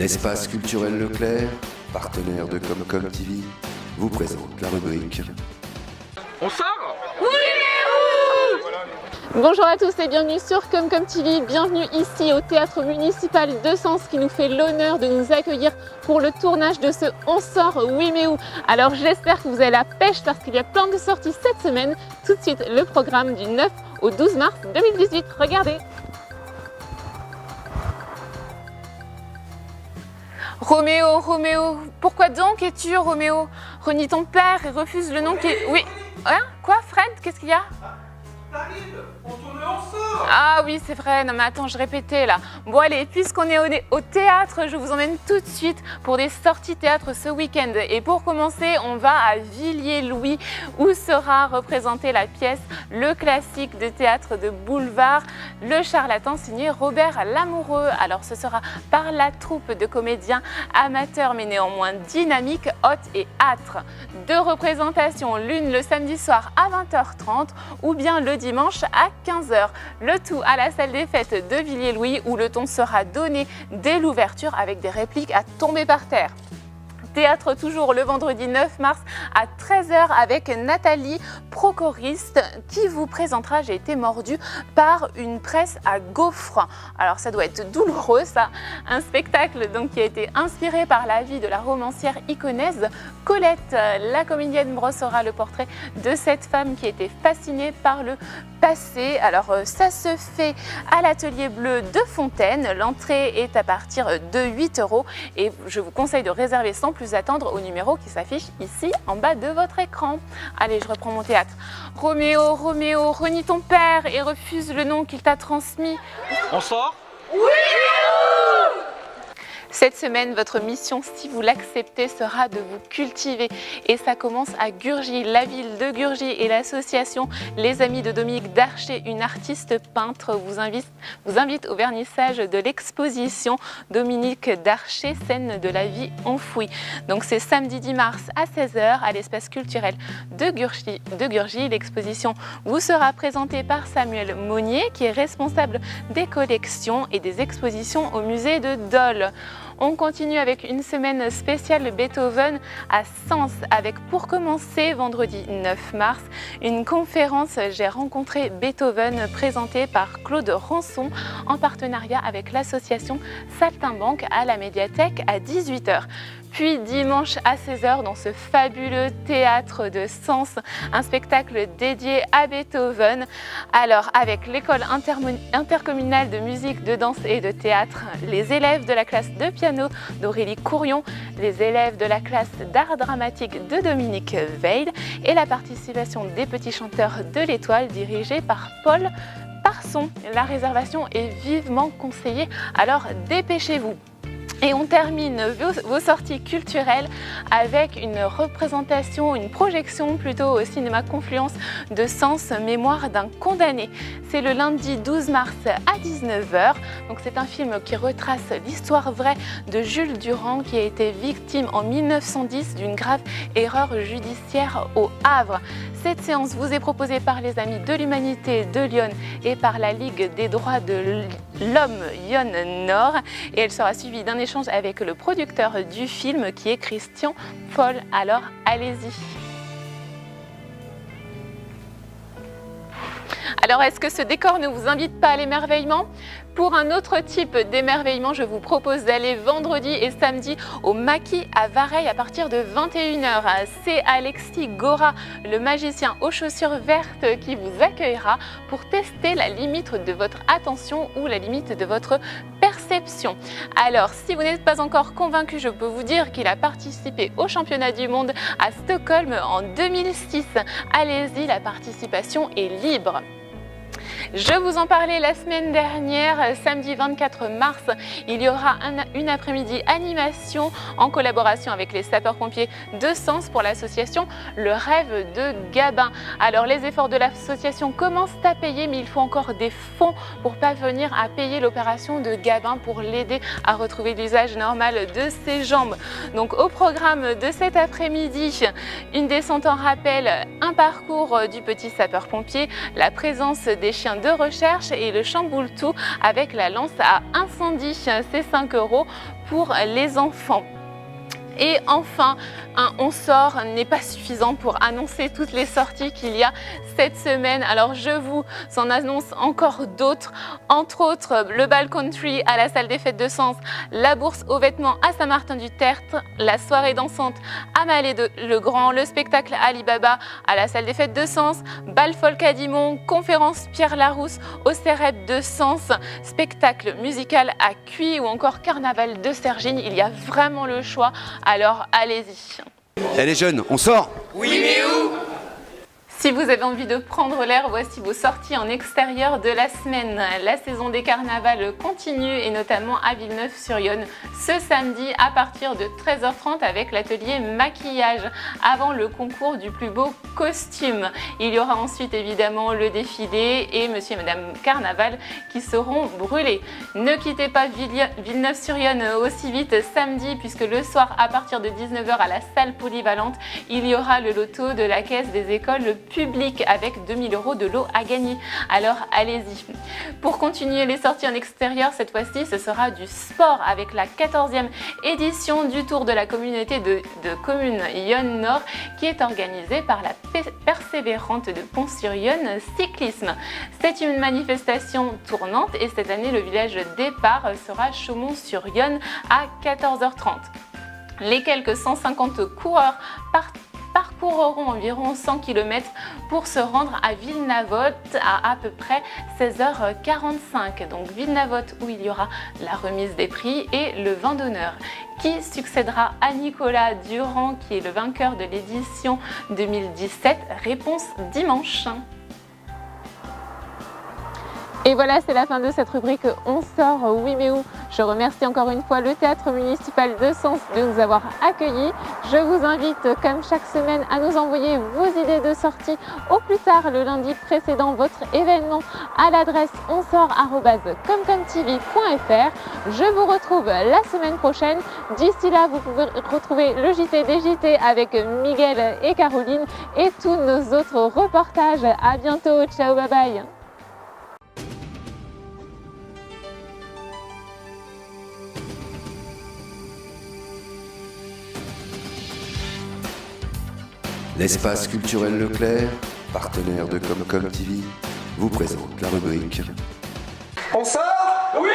L'espace culturel Leclerc, partenaire de Comcom TV, vous présente la rubrique. On sort ? Bonjour à tous et bienvenue sur Comcom TV, bienvenue ici au Théâtre Municipal de Sens qui nous fait l'honneur de nous accueillir pour le tournage de ce On sort, oui mais où. Alors j'espère que vous avez la pêche parce qu'il y a plein de sorties cette semaine. Tout de suite le programme du 9 au 12 mars 2018, regardez. Roméo, pourquoi donc es-tu Roméo? Renie ton père et refuse le nom qui est... Oui, hein? Quoi Fred? Qu'est-ce qu'il y a? T'arrives, on tourne ensemble. Ah oui, c'est vrai. Non mais attends, je répétais là. Bon allez, puisqu'on est au théâtre, je vous emmène tout de suite pour des sorties théâtre ce week-end. Et pour commencer, on va à Villiers-Louis où sera représentée la pièce Le classique de théâtre de boulevard, Le charlatan signé Robert Lamoureux. Alors ce sera par la troupe de comédiens amateurs mais néanmoins dynamiques, hôtes et âtres. Deux représentations, l'une le samedi soir à 20h30 ou bien le dimanche à 15h. Le tout à la salle des fêtes de Villiers-Louis où le ton sera donné dès l'ouverture avec des répliques à tomber par terre. Théâtre toujours le vendredi 9 mars à 13h avec Nathalie Prochoriste qui vous présentera J'ai été mordue par une presse à gaufres. Alors ça doit être douloureux ça. Un spectacle donc qui a été inspiré par la vie de la romancière iconaise Colette. La comédienne brossera le portrait de cette femme qui était fascinée par le passé. Alors ça se fait à l'Atelier Bleu de Fontaine. L'entrée est à partir de 8 € et je vous conseille de réserver sans plus attendre au numéro qui s'affiche ici en bas de votre écran. Allez, je reprends mon théâtre. Roméo, renie ton père et refuse le nom qu'il t'a transmis. On sort ? Cette semaine, votre mission, si vous l'acceptez, sera de vous cultiver. Et ça commence à Gurgy. La ville de Gurgy et l'association Les Amis de Dominique Darcher, une artiste peintre, vous invite au vernissage de l'exposition Dominique Darcher, scène de la vie enfouie. Donc c'est samedi 10 mars à 16h à l'espace culturel de Gurgy. L'exposition vous sera présentée par Samuel Monnier, qui est responsable des collections et des expositions au musée de Dole. On continue avec une semaine spéciale Beethoven à Sens avec pour commencer vendredi 9 mars une conférence J'ai rencontré Beethoven présentée par Claude Rançon en partenariat avec l'association Saltimbanque à la médiathèque à 18h. Puis dimanche à 16h dans ce fabuleux théâtre de Sens, un spectacle dédié à Beethoven. Alors avec l'école intercommunale de musique, de danse et de théâtre, les élèves de la classe de piano d'Aurélie Courion, les élèves de la classe d'art dramatique de Dominique Veil et la participation des petits chanteurs de l'Étoile dirigés par Paul Parson. La réservation est vivement conseillée, alors dépêchez-vous. Et on termine vos sorties culturelles avec une représentation, une projection plutôt au cinéma Confluence de Sens, Mémoire d'un condamné. C'est le lundi 12 mars à 19h. Donc c'est un film qui retrace l'histoire vraie de Jules Durand qui a été victime en 1910 d'une grave erreur judiciaire au Havre. Cette séance vous est proposée par les Amis de l'Humanité de Lyon et par la Ligue des droits de l'homme Lyon Nord et elle sera suivie d'un échange avec le producteur du film qui est Christian Paul. Alors allez-y. Alors est-ce que ce décor ne vous invite pas à l'émerveillement ? Pour un autre type d'émerveillement, je vous propose d'aller vendredi et samedi au Maquis à Vareille à partir de 21h. C'est Alexis Gora, le magicien aux chaussures vertes, qui vous accueillera pour tester la limite de votre attention ou la limite de votre perception. Alors, si vous n'êtes pas encore convaincu, je peux vous dire qu'il a participé au championnat du monde à Stockholm en 2006. Allez-y, la participation est libre. Je vous en parlais la semaine dernière, samedi 24 mars, il y aura une après-midi animation en collaboration avec les sapeurs-pompiers de Sens pour l'association Le Rêve de Gabin. Alors les efforts de l'association commencent à payer, mais il faut encore des fonds pour parvenir à payer l'opération de Gabin pour l'aider à retrouver l'usage normal de ses jambes. Donc au programme de cet après-midi, une descente en rappel, un parcours du petit sapeur-pompier, la présence des chiens de recherche et le chamboule-tout avec la lance à incendie. C'est 5 € pour les enfants. Et enfin, un On sort n'est pas suffisant pour annoncer toutes les sorties qu'il y a cette semaine. Alors je vous en annonce encore d'autres, entre autres le bal country à la salle des fêtes de Sens, la bourse aux vêtements à Saint-Martin-du-Tertre, la soirée dansante à Mallet-le-Grand, le spectacle Alibaba à la salle des fêtes de Sens, bal folk à Dimont, conférence Pierre Larousse au Cérep de Sens, spectacle musical à Cuy ou encore carnaval de Cergine. Il y a vraiment le choix. Alors allez-y. Eh les jeunes, on sort? Oui, mais où? Si vous avez envie de prendre l'air, voici vos sorties en extérieur de la semaine. La saison des carnavals continue et notamment à Villeneuve-sur-Yonne ce samedi à partir de 13h30 avec l'atelier maquillage avant le concours du plus beau costume. Il y aura ensuite évidemment le défilé et monsieur et madame Carnaval qui seront brûlés. Ne quittez pas Villeneuve-sur-Yonne aussi vite samedi puisque le soir à partir de 19h à la salle polyvalente, il y aura le loto de la caisse des écoles public avec 2000 € de lot à gagner. Alors allez-y. Pour continuer les sorties en extérieur, cette fois-ci ce sera du sport avec la 14e édition du Tour de la communauté de communes Yonne Nord qui est organisée par la Persévérante de Pont-sur-Yonne Cyclisme. C'est une manifestation tournante et cette année le village départ sera Chaumont-sur-Yonne à 14h30. Les quelques 150 coureurs parcourront environ 100 km pour se rendre à Villenavotte à peu près 16h45. Donc Villenavotte où il y aura la remise des prix et le vin d'honneur qui succédera à Nicolas Durand qui est le vainqueur de l'édition 2017. Réponse dimanche. Et voilà, c'est la fin de cette rubrique On sort, oui mais où. Je remercie encore une fois le Théâtre municipal de Sens de nous avoir accueillis. Je vous invite, comme chaque semaine, à nous envoyer vos idées de sortie au plus tard le lundi précédant votre événement à l'adresse onsort@comcomtv.fr. Je vous retrouve la semaine prochaine. D'ici là, vous pouvez retrouver le JT des JT avec Miguel et Caroline et tous nos autres reportages. À bientôt, ciao, bye bye. L'espace culturel Leclerc, partenaire de Comcom TV, vous présente la rubrique On sort? Oui!